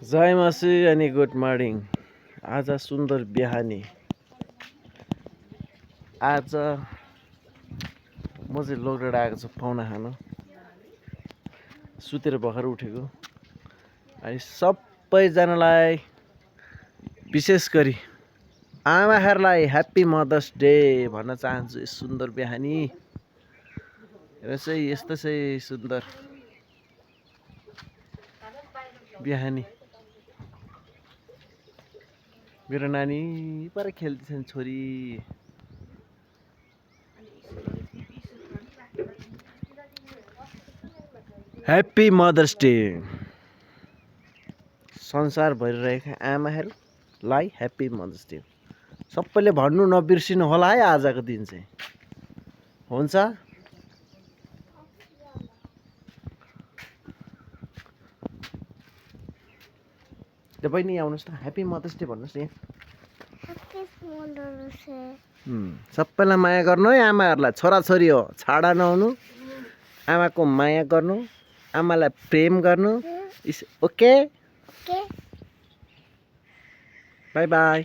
जय मासु अनि good morning. आज सुन्दर बिहानी। आज म चाहिँ लोकडाँडा आएको छु पाहुना खानु। सुतेर भर्खर उठेको। अनि सबैजनालाई विशेष गरी आमाहरूलाई ह्याप्पी मदर्स डे भन्न चाहन्छु। यस सुन्दर बिहानी र चाहिँ यस्तो चाहिँ सुन्दर बिहानी मेरो नानी पर खेल्दैछन् छोरी। Happy mothers day. संसार भरिरहेका आमाहरूलाई ह्याप्पी मदर्स डे। सबैले भन्नु नबिर्सिनु होला है आजको दिन चाहिँ। हुन्छ? त्यो बहिनी आउनुहोस् न, ह्याप्पी मदर्स डे भन्नुहोस् न। सबैलाई माया गर्नु है आमाहरूलाई। छोराछोरी हो छाडा नहुनु, आमाको माया गर्नु, आमालाई प्रेम गर्नु। Okay, by by.